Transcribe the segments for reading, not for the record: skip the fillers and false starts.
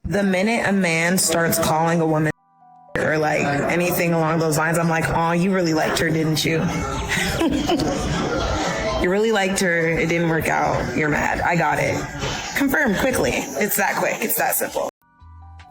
The minute a man starts calling a woman or like anything along those lines, I'm like, oh, you really liked her, didn't you? You really liked her. It didn't work out. You're mad. I got it. Confirm quickly. It's that quick. It's that simple.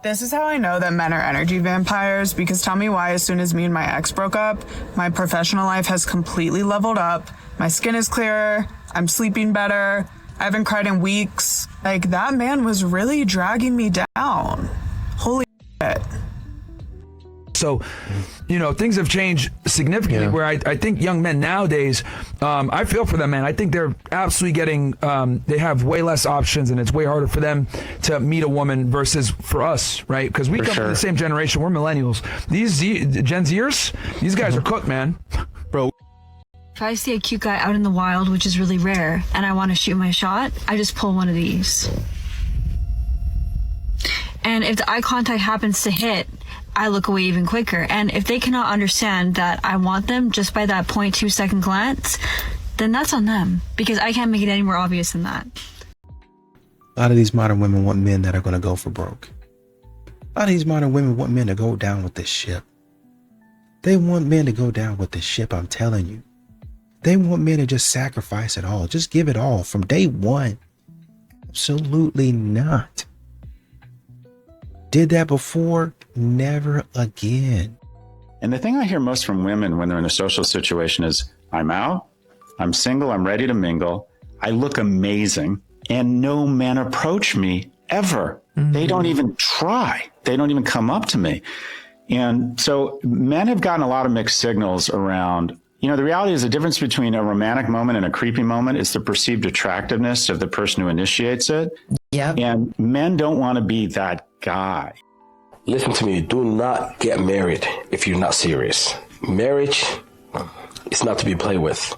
This is how I know that men are energy vampires, because tell me why as soon as me and my ex broke up, my professional life has completely leveled up. My skin is clearer. I'm sleeping better. I haven't cried in weeks. Like, that man was really dragging me down. Holy shit. So, you know, things have changed significantly where I think young men nowadays, I feel for them, man. I think they're absolutely getting, they have way less options and it's way harder for them to meet a woman versus for us, right? Because we come from the same generation. We're millennials. These Gen Zers, these guys are cooked, man. Bro. If I see a cute guy out in the wild, which is really rare, and I want to shoot my shot, I just pull one of these. And if the eye contact happens to hit, I look away even quicker. And if they cannot understand that I want them just by that 0.2 second glance, then that's on them, because I can't make it any more obvious than that. A lot of these modern women want men that are going to go for broke. A lot of these modern women want men to go down with the ship. They want men to go down with the ship, I'm telling you. They want men to just sacrifice it all. Just give it all from day one. Absolutely not. Did that before? Never again. And the thing I hear most from women when they're in a social situation is, I'm out, I'm single, I'm ready to mingle, I look amazing, and no men approach me ever. They don't even try. They don't even come up to me. And so men have gotten a lot of mixed signals around, you know, the reality is the difference between a romantic moment and a creepy moment is the perceived attractiveness of the person who initiates it. Yep. And men don't want to be that guy. Listen to me, do not get married if you're not serious. Marriage is not to be played with.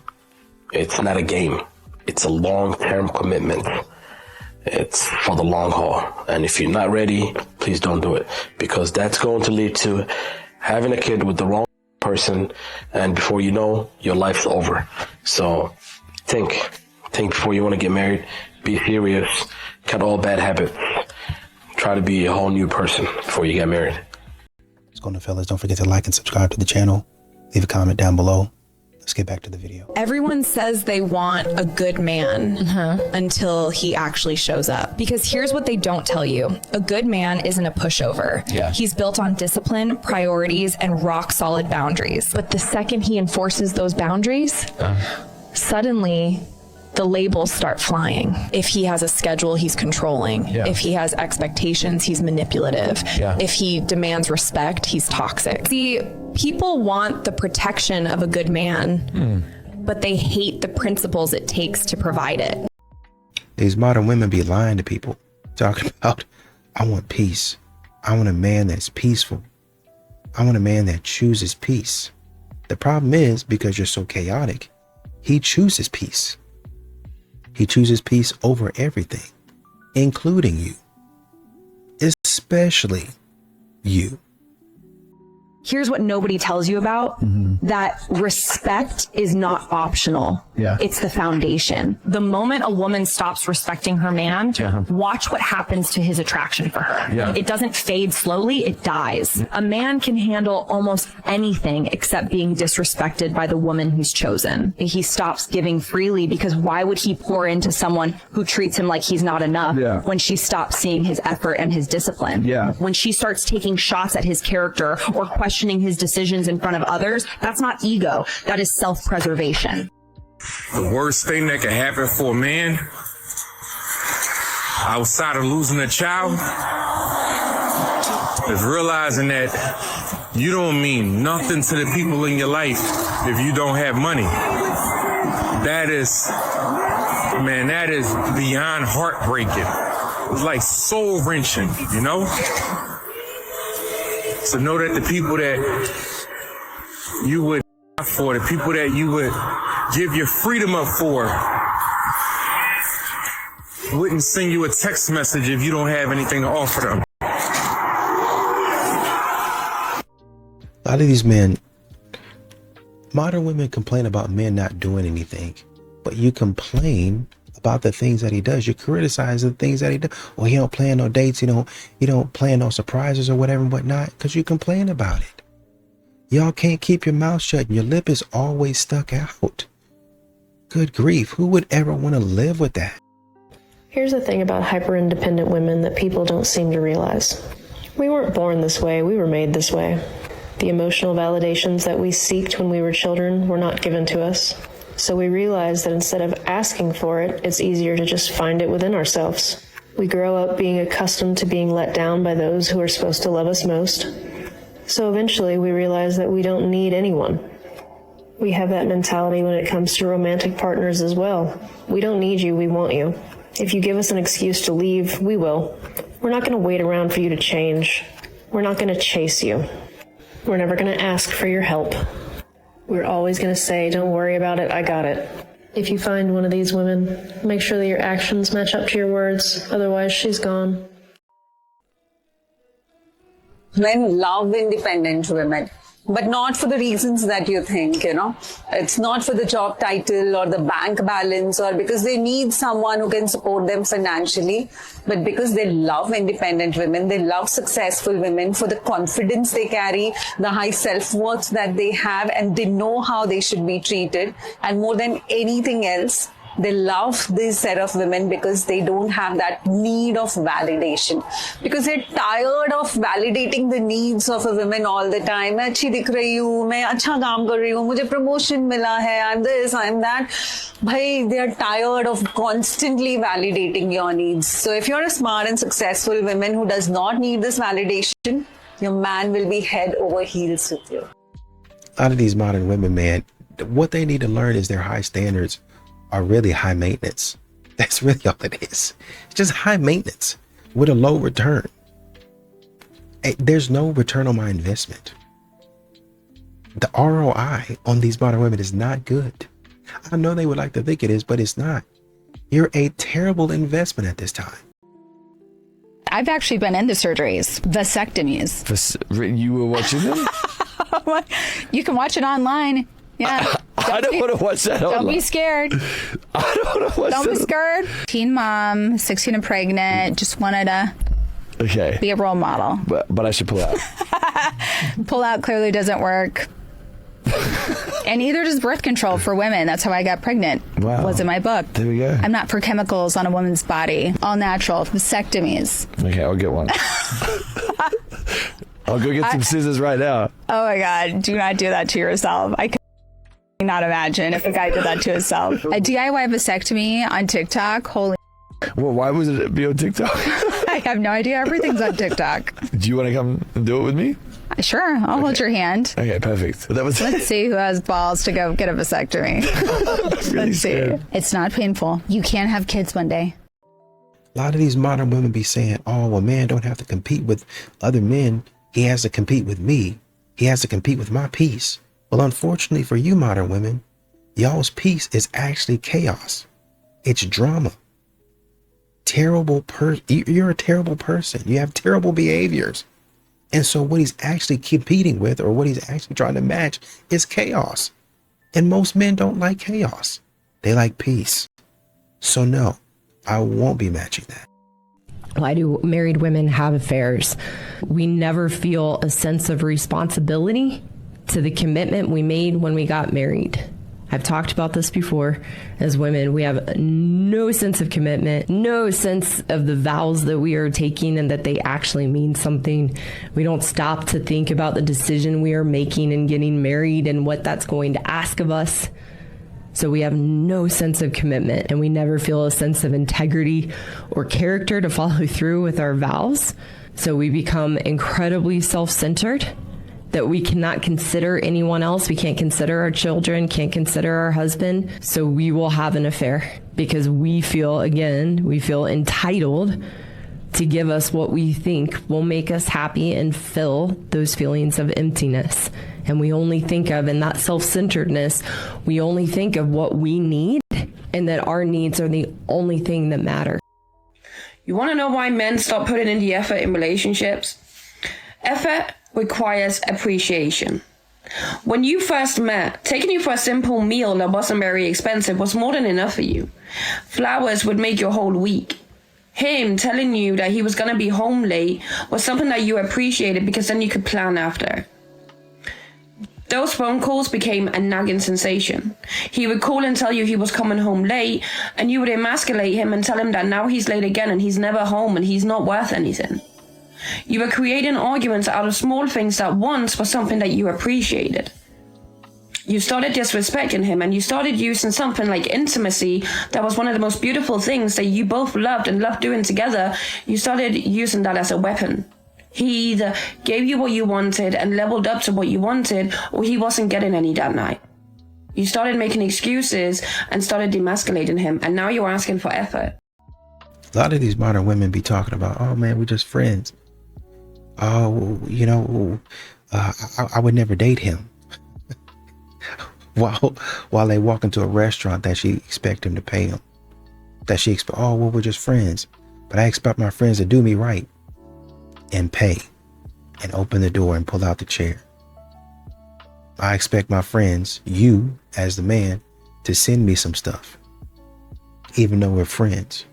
It's not a game. It's a long-term commitment. It's for the long haul. And if you're not ready, please don't do it, because that's going to lead to having a kid with the wrong person, and before you know, your life's over. So think before you want to get married. Be serious. Cut all bad habits. Try to be a whole new person before you get married. What's going on, fellas? Don't forget to like and subscribe to the channel. Leave a comment down below. Let's get back to the video. Everyone says they want a good man until he actually shows up. Because here's what they don't tell you. A good man isn't a pushover. Yeah. He's built on discipline, priorities, and rock solid boundaries. But the second he enforces those boundaries, suddenly the labels start flying. If he has a schedule, he's controlling. Yeah. If he has expectations, he's manipulative. Yeah. If he demands respect, he's toxic. See, people want the protection of a good man, but they hate the principles it takes to provide it. These modern women be lying to people, talking about, I want peace. I want a man that's peaceful. I want a man that chooses peace. The problem is, because you're so chaotic, he chooses peace. He chooses peace over everything, including you, especially you. Here's what nobody tells you about, that respect is not optional. Yeah. It's the foundation. The moment a woman stops respecting her man, watch what happens to his attraction for her. Yeah. It doesn't fade slowly, it dies. A man can handle almost anything except being disrespected by the woman he's chosen. He stops giving freely, because why would he pour into someone who treats him like he's not enough when she stops seeing his effort and his discipline? When she starts taking shots at his character or questioning his decisions in front of others, that's not ego, that is self-preservation. The worst thing that can happen for a man, outside of losing a child, is realizing that you don't mean nothing to the people in your life if you don't have money. That is beyond heartbreaking. It's like soul wrenching, you know? So know that the people that you would for, the people that you would give your freedom up for, wouldn't send you a text message if you don't have anything to offer them. A lot of these men, modern women complain about men not doing anything, but you complain about the things that he does. You criticize the things that he does. Well, he don't plan no dates. You don't plan no surprises or whatever and whatnot, because you complain about it. Y'all can't keep your mouth shut and your lip is always stuck out. Good grief. Who would ever want to live with that? Here's the thing about hyper-independent women that people don't seem to realize. We weren't born this way. We were made this way. The emotional validations that we seeked when we were children were not given to us. So we realized that instead of asking for it, it's easier to just find it within ourselves. We grow up being accustomed to being let down by those who are supposed to love us most. So eventually we realize that we don't need anyone. We have that mentality when it comes to romantic partners as well. We don't need you, we want you. If you give us an excuse to leave, we will. We're not going to wait around for you to change. We're not going to chase you. We're never going to ask for your help. We're always going to say, don't worry about it, I got it. If you find one of these women, make sure that your actions match up to your words, otherwise she's gone. Men love independent women, but not for the reasons that you think, It's not for the job title or the bank balance or because they need someone who can support them financially, but because they love independent women, they love successful women for the confidence they carry, the high self-worth that they have, and they know how they should be treated. And more than anything else, they love this set of women because they don't have that need of validation. Because they're tired of validating the needs of a woman all the time. मैं अच्छी दिख रही हूँ, मैं अच्छा काम कर रही हूँ, मुझे promotion मिला है, I'm this, I'm that. Bhai, they are tired of constantly validating your needs. So if you're a smart and successful woman who does not need this validation, your man will be head over heels with you. A lot of these modern women, man, what they need to learn is their high standards are really high maintenance. That's really all it is. It's just high maintenance with a low return. There's no return on my investment. The ROI on these modern women is not good. I know they would like to think it is, but it's not. You're a terrible investment at this time. I've actually been in the surgeries, vasectomies. You were watching them? You can watch it online. Yeah. I don't want to watch that online. Don't be scared. I don't want to watch that. Don't be scared. Teen mom, 16 and pregnant, just wanted to be a role model. But I should pull out. Pull out clearly doesn't work. And neither does birth control for women. That's how I got pregnant. Wow. Was in my book. There we go. I'm not for chemicals on a woman's body. All natural. Vasectomies. Okay, I'll get one. I'll go get some scissors right now. Oh my God. Do not do that to yourself. I could not imagine if a guy did that to himself. A DIY vasectomy on TikTok. Holy. Well, why was it be on TikTok? I have no idea. Everything's on TikTok. Do you want to come and do it with me? Sure. I'll hold your hand. Okay, perfect. Let's see who has balls to go get a vasectomy. Really Let's scared. see. It's not painful. You can have kids one day. A lot of these modern women be saying, oh, well, man don't have to compete with other men. He has to compete with me. He has to compete with my peace. Well, unfortunately for you modern women, y'all's peace is actually chaos. It's drama. You're a terrible person. You have terrible behaviors. And so what he's actually competing with, or what he's actually trying to match, is chaos. And most men don't like chaos. They like peace. So no, I won't be matching that. Why do married women have affairs? We never feel a sense of responsibility to the commitment we made when we got married. I've talked about this before. As women, we have no sense of commitment, no sense of the vows that we are taking and that they actually mean something. We don't stop to think about the decision we are making and getting married and what that's going to ask of us. So we have no sense of commitment, and we never feel a sense of integrity or character to follow through with our vows. So we become incredibly self-centered, that we cannot consider anyone else. We can't consider our children, can't consider our husband. So we will have an affair because we feel entitled to give us what we think will make us happy and fill those feelings of emptiness. And we only think of, in that self-centeredness, we only think of what we need, and that our needs are the only thing that matter. You want to know why men stop putting in the effort in relationships? Effort requires appreciation. When you first met, taking you for a simple meal that wasn't very expensive was more than enough for you. Flowers would make your whole week. Him telling you that he was going to be home late was something that you appreciated because then you could plan after. Those phone calls became a nagging sensation. He would call and tell you he was coming home late, and you would emasculate him and tell him that now he's late again and he's never home and he's not worth anything. You were creating arguments out of small things that once was something that you appreciated. You started disrespecting him, and you started using something like intimacy that was one of the most beautiful things that you both loved and loved doing together. You started using that as a weapon. He either gave you what you wanted and leveled up to what you wanted, or he wasn't getting any that night. You started making excuses and started demasculating him, and now you're asking for effort. A lot of these modern women be talking about, oh man, we're just friends. Oh, you know, I would never date him. While they walk into a restaurant that she expect him to pay them. That she expect, oh, well, we're just friends. But I expect my friends to do me right and pay and open the door and pull out the chair. I expect my friends, you as the man, to send me some stuff, even though we're friends.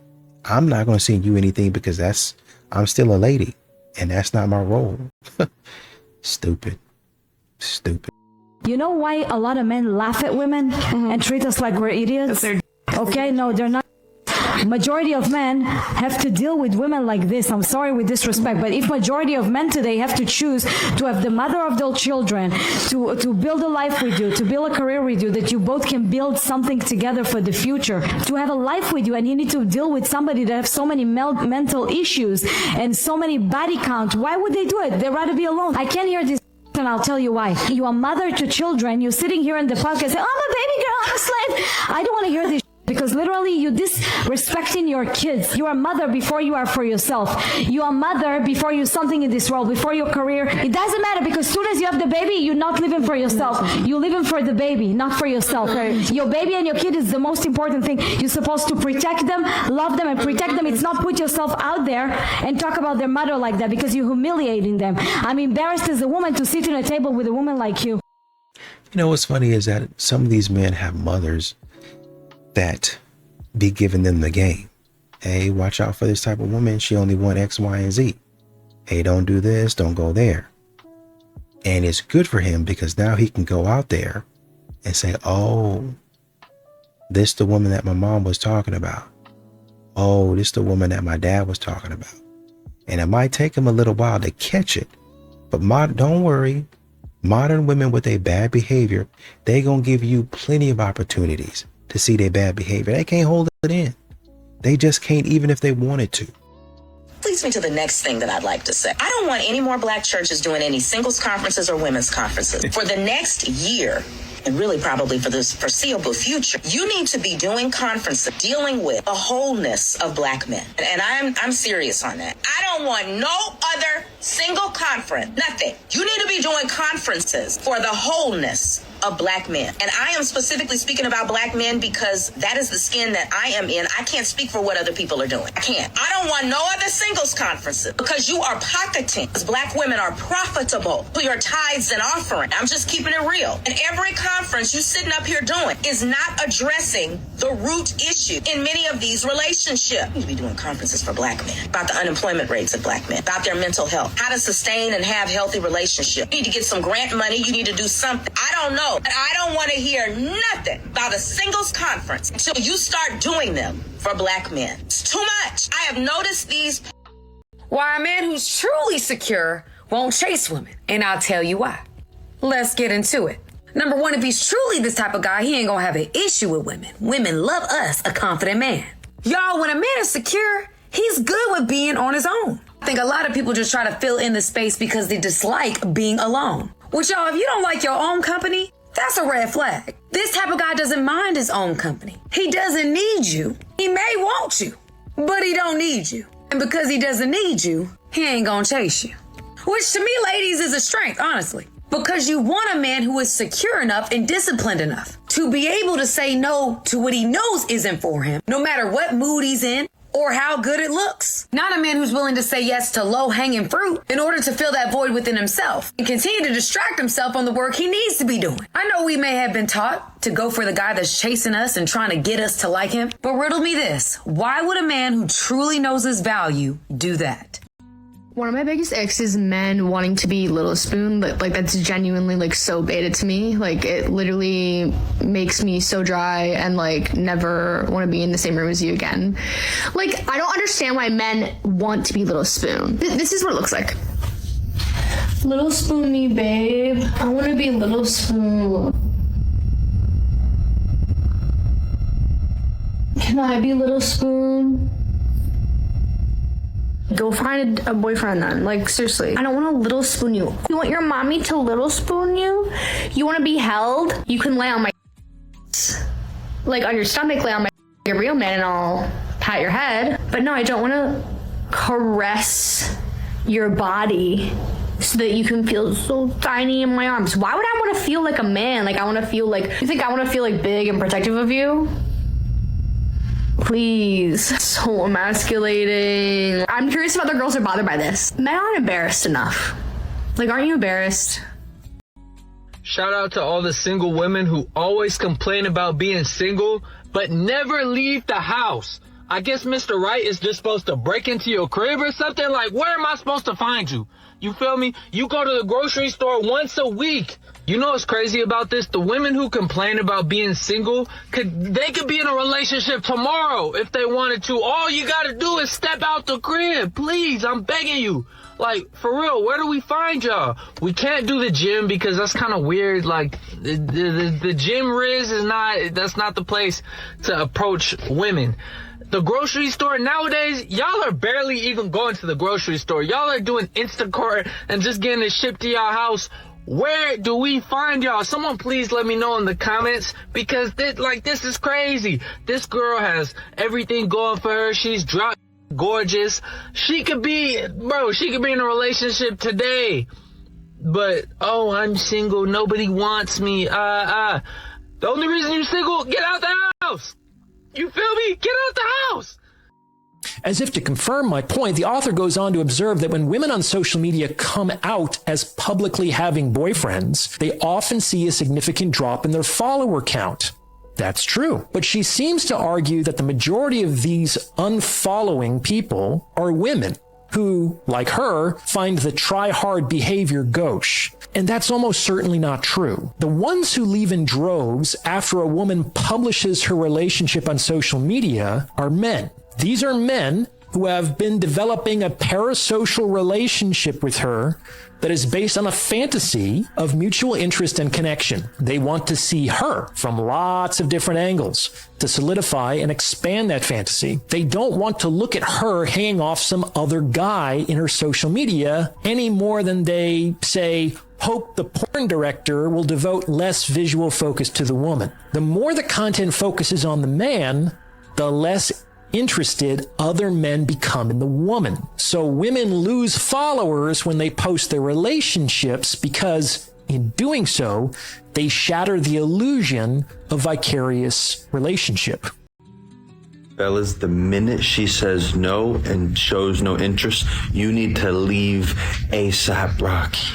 I'm not going to send you anything because I'm still a lady and that's not my role. Stupid. You know why a lot of men laugh at women and treat us like we're idiots? Okay, no, they're not. Majority of men have to deal with women like this. I'm sorry with disrespect, but if majority of men today have to choose to have the mother of their children, to build a life with you, to build a career with you, that you both can build something together for the future, to have a life with you, and you need to deal with somebody that have so many mental issues and so many body count, why would they do it? They'd rather be alone. I can't hear this. And I'll tell you why. You are mother to children. You're sitting here in the podcast saying, I'm a baby girl, I'm a slave. I don't want to hear this because literally you disrespecting your kids. You are mother before you are for yourself. You are mother before you're something in this world, before your career. It doesn't matter because as soon as you have the baby, you're not living for yourself. You're living for the baby, not for yourself. Your baby and your kid is the most important thing. You're supposed to protect them, love them, and protect them. It's not put yourself out there and talk about their mother like that because you're humiliating them. I'm embarrassed as a woman to sit at a table with a woman like you. You know what's funny is that some of these men have mothers that be giving them the game. Hey, watch out for this type of woman. She only want X, Y, and Z. Hey, don't do this. Don't go there. And it's good for him because now he can go out there and say, oh, this the woman that my mom was talking about. Oh, this the woman that my dad was talking about. And it might take him a little while to catch it. But don't worry. Modern women with a bad behavior, they gonna give you plenty of opportunities to see their bad behavior. They can't hold it in. They just can't, even if they wanted to. Leads me to the next thing that I'd like to say. I don't want any more black churches doing any singles conferences or women's conferences. For the next year, and really probably for this foreseeable future, you need to be doing conferences dealing with the wholeness of black men. And I'm serious on that. I don't want no other single conference, nothing. You need to be doing conferences for the wholeness of black men. And I am specifically speaking about black men because that is the skin that I am in. I can't speak for what other people are doing. I can't. I don't want no other singles conferences because you are pocketing. Because black women are profitable to your tithes and offering. I'm just keeping it real. And every conference you sitting up here doing is not addressing the root issue in many of these relationships. You need to be doing conferences for black men about the unemployment rates of black men, about their mental health, how to sustain and have healthy relationships. You need to get some grant money. You need to do something. I don't know. But I don't want to hear nothing about a singles conference until you start doing them for black men. It's too much. I have noticed these. Why a man who's truly secure won't chase women. And I'll tell you why. Let's get into it. Number one, if he's truly this type of guy, he ain't gonna have an issue with women. Women love us, a confident man. Y'all, when a man is secure, he's good with being on his own. I think a lot of people just try to fill in the space because they dislike being alone. Which, y'all, if you don't like your own company, that's a red flag. This type of guy doesn't mind his own company. He doesn't need you. He may want you, but he don't need you. And because he doesn't need you, he ain't gonna chase you. Which to me, ladies, is a strength, honestly. Because you want a man who is secure enough and disciplined enough to be able to say no to what he knows isn't for him, no matter what mood he's in or how good it looks. Not a man who's willing to say yes to low-hanging fruit in order to fill that void within himself and continue to distract himself on the work he needs to be doing. I know we may have been taught to go for the guy that's chasing us and trying to get us to like him, but riddle me this. Why would a man who truly knows his value do that? One of my biggest icks is men wanting to be Little Spoon. Like that's genuinely like so beta to me. Like it literally makes me so dry and like never want to be in the same room as you again. Like I don't understand why men want to be Little Spoon. This is what it looks like. Little Spoony, babe. I want to be Little Spoon. Can I be Little Spoon? Go find a boyfriend then. Like, seriously. I don't want to little spoon you. You want your mommy to little spoon you? You want to be held? You can lay on my like on your stomach, lay on my a real man and I'll pat your head. But no, I don't want to caress your body so that you can feel so tiny in my arms. Why would I want to feel like a man? Like I want to feel like, you think I want to feel like big and protective of you? Please. So emasculating. I'm curious if other girls are bothered by this. Men aren't embarrassed enough. Like, aren't you embarrassed? Shout out to all the single women who always complain about being single, but never leave the house. I guess Mr. Right is just supposed to break into your crib or something. Like, where am I supposed to find you? You feel me? You go to the grocery store once a week. You know what's crazy about this? The women who complain about being single, they could be in a relationship tomorrow if they wanted to. All you gotta do is step out the crib. Please, I'm begging you. Like, for real, where do we find y'all? We can't do the gym because that's kind of weird. Like, the gym Riz is that's not the place to approach women. The grocery store nowadays, y'all are barely even going to the grocery store. Y'all are doing Instacart and just getting it shipped to y'all house. Where do we find y'all? Someone please let me know in the comments because this is crazy. This girl has everything going for her. She's drop gorgeous. She could be in a relationship today. But, oh, I'm single. Nobody wants me. The only reason you're single, get out the house. You feel me? Get out the house. As if to confirm my point, the author goes on to observe that when women on social media come out as publicly having boyfriends, they often see a significant drop in their follower count. That's true. But she seems to argue that the majority of these unfollowing people are women who, like her, find the try-hard behavior gauche. And that's almost certainly not true. The ones who leave in droves after a woman publishes her relationship on social media are men. These are men who have been developing a parasocial relationship with her that is based on a fantasy of mutual interest and connection. They want to see her from lots of different angles to solidify and expand that fantasy. They don't want to look at her hanging off some other guy in her social media any more than they, say, hope the porn director will devote less visual focus to the woman. The more the content focuses on the man, the less interested other men become in the woman. So women lose followers when they post their relationships because in doing so, they shatter the illusion of vicarious relationship. Fellas, the minute she says no and shows no interest, you need to leave ASAP, Rocky.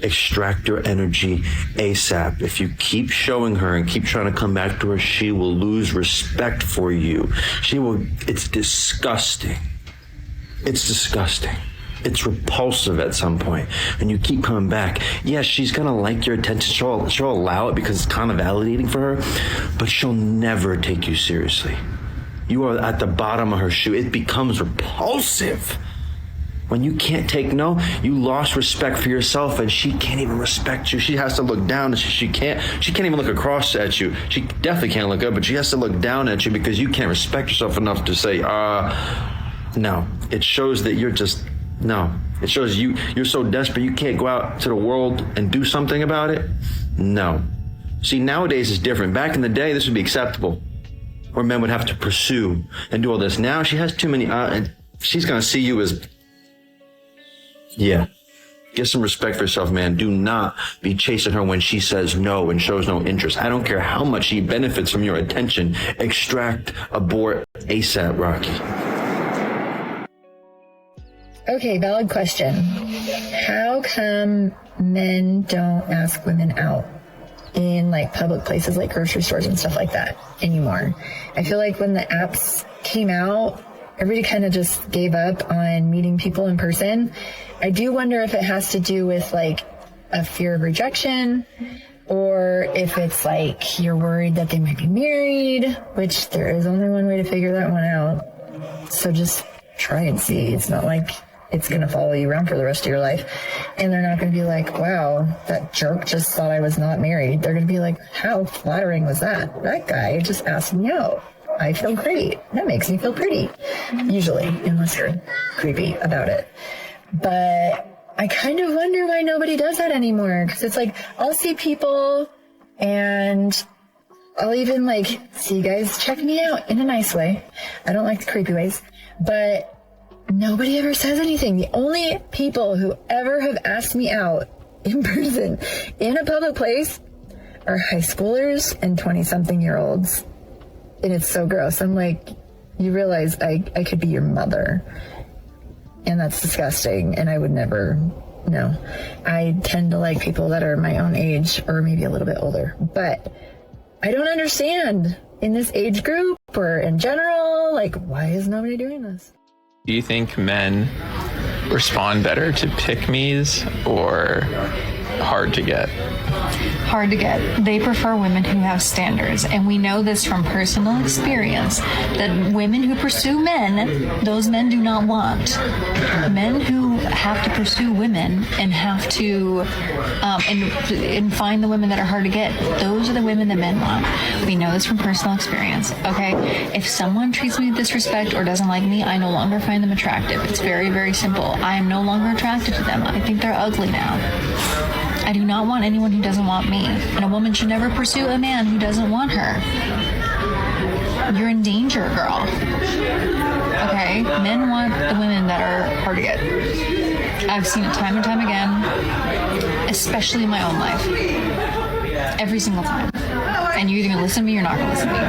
Extract your energy ASAP. If you keep showing her and keep trying to come back to her, she will lose respect for you. It's disgusting. It's disgusting. It's repulsive at some point. And you keep coming back. Yes, she's gonna like your attention. She'll allow it because it's kind of validating for her, but she'll never take you seriously. You are at the bottom of her shoe. It becomes repulsive. When you can't take no, you lost respect for yourself and she can't even respect you. She has to look down and she can't even look across at you. She definitely can't look up, but she has to look down at you because you can't respect yourself enough to say, no. It shows that it shows you're so desperate you can't go out to the world and do something about it. No. See, nowadays it's different. Back in the day, this would be acceptable. Where men would have to pursue and do all this. Now she has too many, and she's gonna see you as, yeah. Get some respect for yourself, man. Do not be chasing her when she says no and shows no interest. I don't care how much she benefits from your attention. Extract, abort ASAP, Rocky. Okay, valid question. How come men don't ask women out in like public places like grocery stores and stuff like that anymore? I feel like when the apps came out, everybody kind of just gave up on meeting people in person. I do wonder if it has to do with like a fear of rejection, or if it's like you're worried that they might be married, which there is only one way to figure that one out. So just try and see. It's not like it's going to follow you around for the rest of your life. And they're not going to be like, wow, that jerk just thought I was not married. They're going to be like, how flattering was that? That guy just asked me out. I feel great. That makes me feel pretty. Usually, unless you're creepy about it. But I kind of wonder why nobody does that anymore. Because it's like, I'll see people and I'll even like see guys check me out in a nice way. I don't like the creepy ways. But nobody ever says anything. The only people who ever have asked me out in person in a public place are high schoolers and 20-something-year-olds. And it's so gross. I'm like, you realize I could be your mother. And that's disgusting. And I would never, no. I tend to like people that are my own age or maybe a little bit older. But I don't understand in this age group or in general, like, why is nobody doing this? Do you think men respond better to pick-me's or hard to get? Hard to get. They prefer women who have standards. And we know this from personal experience that women who pursue men, those men do not want. Men who have to pursue women and have to and find the women that are hard to get, those are the women that men want. We know this from personal experience. Okay? If someone treats me with disrespect or doesn't like me, I no longer find them attractive. It's very, very simple. I am no longer attracted to them. I think they're ugly now. I do not want anyone who doesn't want me. And a woman should never pursue a man who doesn't want her. You're in danger, girl. Okay? Men want the women that are hard to get. I've seen it time and time again, especially in my own life. Every single time. And you're either going to listen to me or you're not going to listen to me.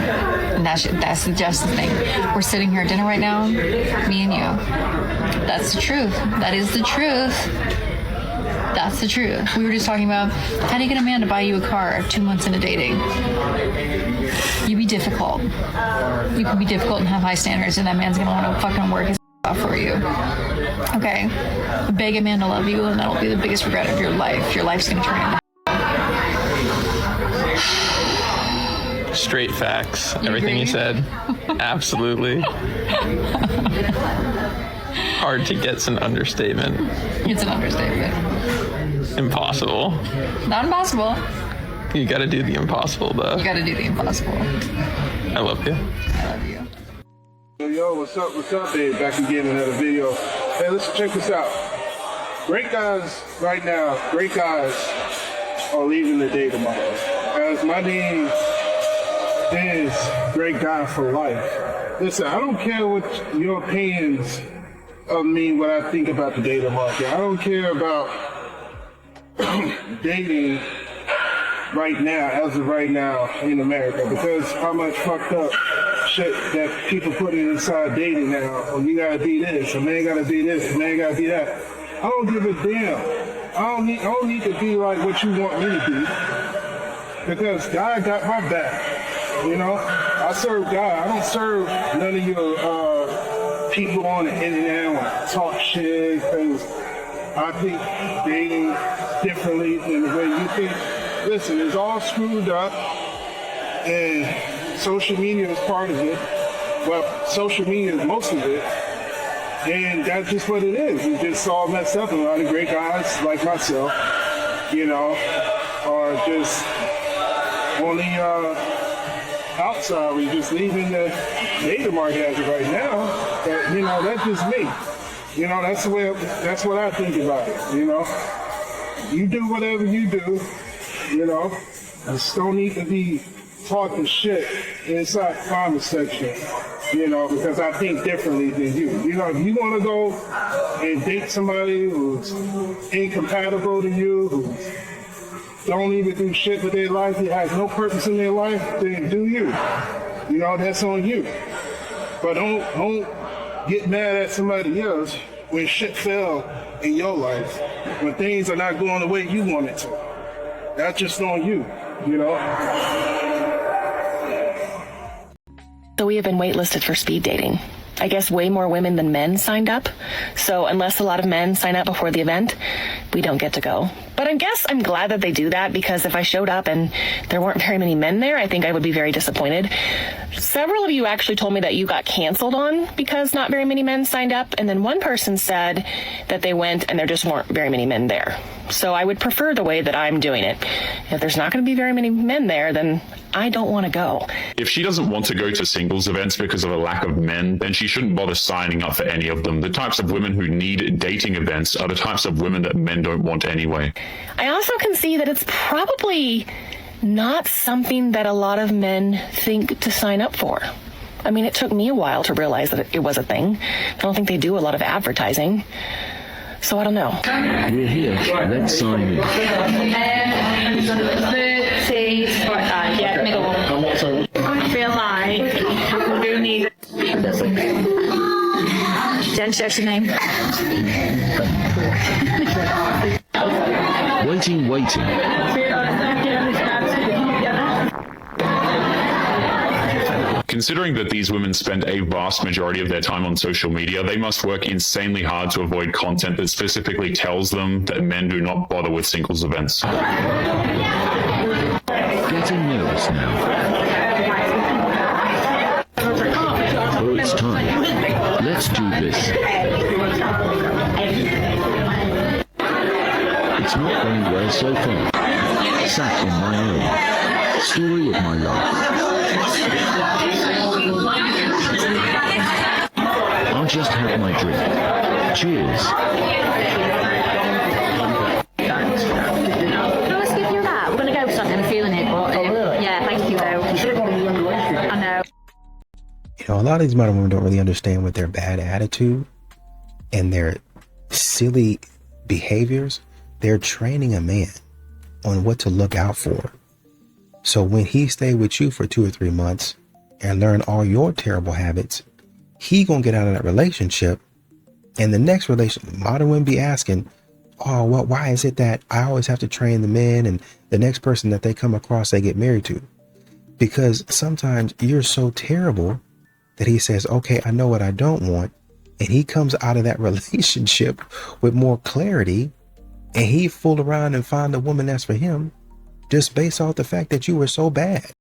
And that's just the thing. We're sitting here at dinner right now, me and you. That's the truth. That is the truth. That's the truth. We were just talking about how do you get a man to buy you a car 2 months into dating? You be difficult. You can be difficult and have high standards, and that man's gonna want to fucking work his off for you. Okay? Beg a man to love you, and that'll be the biggest regret of your life. Your life's gonna turn into Straight facts. Everything you said. Absolutely. Hard to get's an understatement. It's an understatement. Impossible. Not impossible. You gotta do the impossible, though. You gotta do the impossible. I love you. I love you. Yo, what's up, Dave? Back again in another video. Hey, let's check this out. Great guys right now, great guys are leaving the dating market. As my name is Great Guy for Life. Listen, I don't care what your opinions of me, what I think about the dating market. I don't care about dating right now, as of right now in America, because how much fucked up shit that people put inside dating now. Oh, you gotta be this, a man gotta be this, a man gotta be that. I don't give a damn. I don't need to be like what you want me to be, because God got my back. You know, I serve God. I don't serve none of your people on the internet want to talk shit, because I think dating differently than the way you think. Listen, it's all screwed up, and social media is part of it. Well, social media is most of it, and that's just what it is. It's just all messed up. A lot of great guys like myself, you know, are just on the outside. We're just leaving the dating market as of right now. But, you know, that's just me. You know, that's what I think about it, you know. You do whatever you do, you know. Just don't need to be talking shit inside the comment section, you know, because I think differently than you. You know, if you want to go and date somebody who's incompatible to you, who don't even do shit with their life, who has no purpose in their life, then do you. You know, that's on you. But don't get mad at somebody else when shit fell in your life, when things are not going the way you want it to. That's just on you, you know? So we have been waitlisted for speed dating. I guess way more women than men signed up. So unless a lot of men sign up before the event, we don't get to go. But I guess I'm glad that they do that, because if I showed up and there weren't very many men there, I think I would be very disappointed. Several of you actually told me that you got canceled on because not very many men signed up. And then one person said that they went and there just weren't very many men there. So I would prefer the way that I'm doing it. If there's not going to be very many men there, then I don't want to go. If she doesn't want to go to singles events because of a lack of men, then she shouldn't bother signing up for any of them. The types of women who need dating events are the types of women that men don't want anyway. I also can see that it's probably not something that a lot of men think to sign up for. I mean, it took me a while to realize that it was a thing. I don't think they do a lot of advertising. So I don't know. We're here. Let's sign in. I feel like we do need. Jen, what's your name? Waiting. Considering that these women spend a vast majority of their time on social media, they must work insanely hard to avoid content that specifically tells them that men do not bother with singles events. Getting nervous now. Oh, it's time. Let's do this. It's not going well so far. Sat in my own. Story of my life. I'll just have my drink. Cheers. Can I skip you that? We're going to go for something. I'm feeling it. But, yeah, thank you, though. I know. You know, a lot of these modern women don't really understand with their bad attitude and their silly behaviors. They're training a man on what to look out for. So when he stay with you for 2 or 3 months and learn all your terrible habits, he gonna get out of that relationship, and the next relation, modern women be asking, oh, well, why is it that I always have to train the men and the next person that they come across they get married to? Because sometimes you're so terrible that he says, okay, I know what I don't want, and he comes out of that relationship with more clarity, and he fool around and find a woman that's for him just based off the fact that you were so bad.